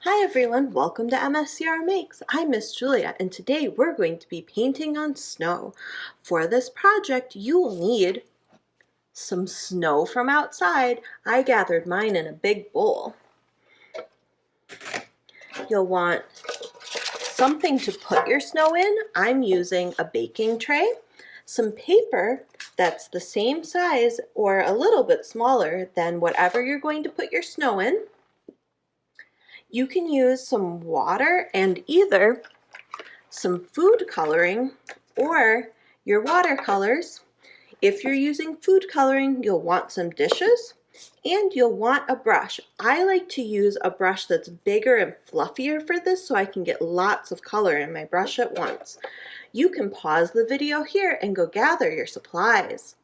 Hi everyone, welcome to MSCR Makes. I'm Miss Julia and today we're going to be painting on snow. For this project you will need some snow from outside. I gathered mine in a big bowl. You'll want something to put your snow in. I'm using a baking tray, some paper that's the same size or a little bit smaller than whatever you're going to put your snow in. You can use some water and either some food coloring or your watercolors. If you're using food coloring, you'll want some dishes and you'll want a brush. I like to use a brush that's bigger and fluffier for this so I can get lots of color in my brush at once. You can pause the video here and go gather your supplies.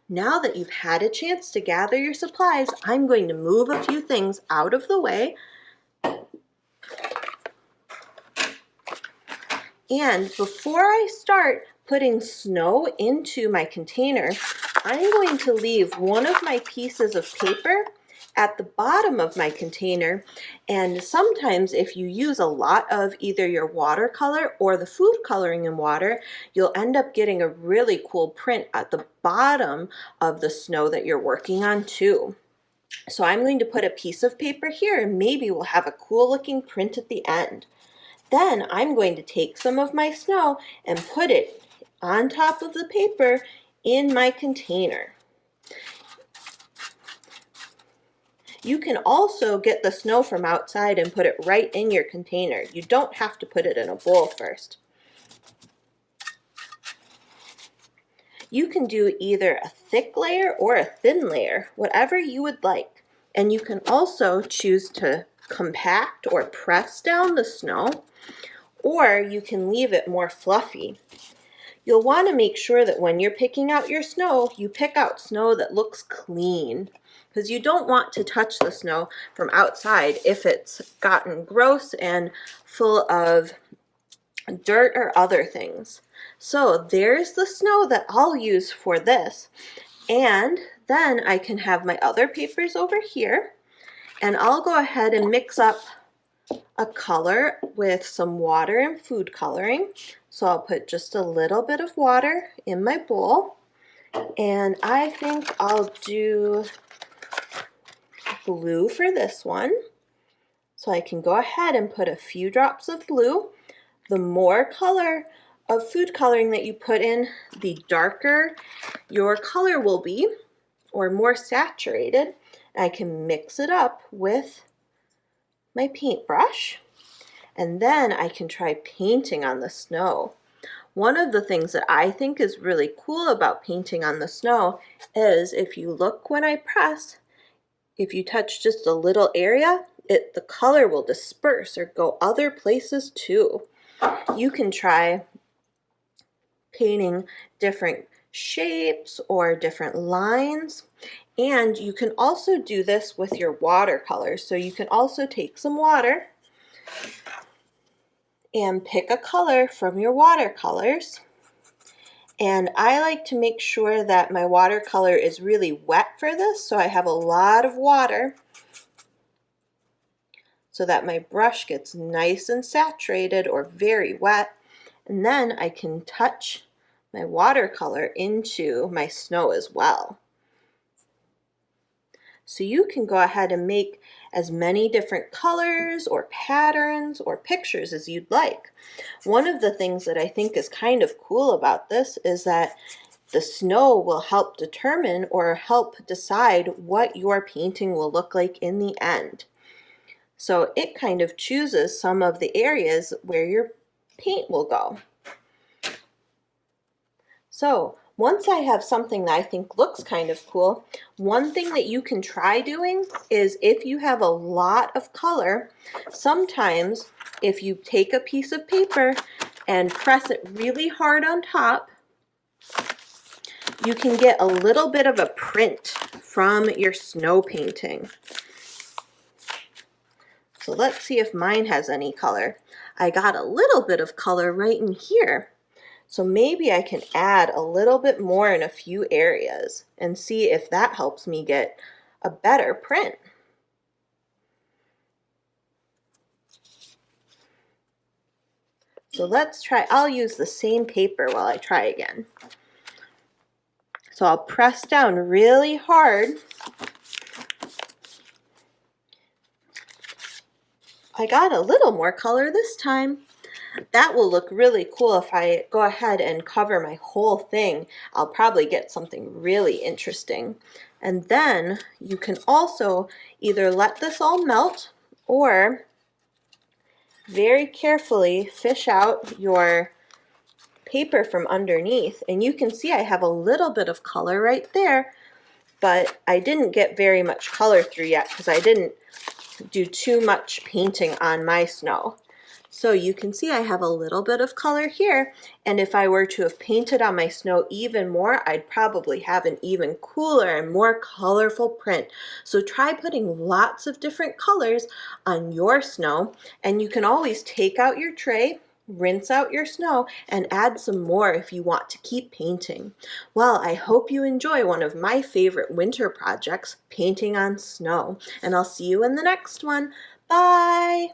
Now that you've had a chance to gather your supplies, I'm going to move a few things out of the way. And before I start putting snow into my container, I'm going to leave one of my pieces of paper at the bottom of my container. And sometimes if you use a lot of either your watercolor or the food coloring in water, you'll end up getting a really cool print at the bottom of the snow that you're working on too. So I'm going to put a piece of paper here and maybe we'll have a cool looking print at the end. Then I'm going to take some of my snow and put it on top of the paper in my container. You can also get the snow from outside and put it right in your container. You don't have to put it in a bowl first. You can do either a thick layer or a thin layer, whatever you would like. And you can also choose to compact or press down the snow, or you can leave it more fluffy. You'll want to make sure that when you're picking out your snow, you pick out snow that looks clean, because you don't want to touch the snow from outside if it's gotten gross and full of dirt or other things. So there's the snow that I'll use for this. And then I can have my other papers over here, and I'll go ahead and mix up a color with some water and food coloring. So I'll put just a little bit of water in my bowl, and I think I'll do blue for this one. So I can go ahead and put a few drops of blue. The more color of food coloring that you put in, the darker your color will be, or more saturated. I can mix it up with my paintbrush, and then I can try painting on the snow. One of the things that I think is really cool about painting on the snow is if you look when I press, if you touch just a little area, the color will disperse or go other places too. You can try painting different shapes or different lines, and you can also do this with your watercolors. So you can also take some water and pick a color from your watercolors. And I like to make sure that my watercolor is really wet for this, so I have a lot of water so that my brush gets nice and saturated or very wet. And then I can touch my watercolor into my snow as well. So you can go ahead and make as many different colors or patterns or pictures as you'd like. One of the things that I think is kind of cool about this is that the snow will help determine or help decide what your painting will look like in the end. So it kind of chooses some of the areas where your paint will go. So once I have something that I think looks kind of cool, one thing that you can try doing is if you have a lot of color, sometimes if you take a piece of paper and press it really hard on top, you can get a little bit of a print from your snow painting. So let's see if mine has any color. I got a little bit of color right in here. So maybe I can add a little bit more in a few areas and see if that helps me get a better print. So let's try, I'll use the same paper while I try again. So I'll press down really hard. I got a little more color this time. That will look really cool if I go ahead and cover my whole thing. I'll probably get something really interesting. And then you can also either let this all melt or very carefully fish out your paper from underneath. And you can see I have a little bit of color right there, but I didn't get very much color through yet because I didn't do too much painting on my snow. So you can see I have a little bit of color here, and if I were to have painted on my snow even more, I'd probably have an even cooler and more colorful print. So try putting lots of different colors on your snow, and you can always take out your tray, rinse out your snow, and add some more if you want to keep painting. Well, I hope you enjoy one of my favorite winter projects, painting on snow, and I'll see you in the next one. Bye!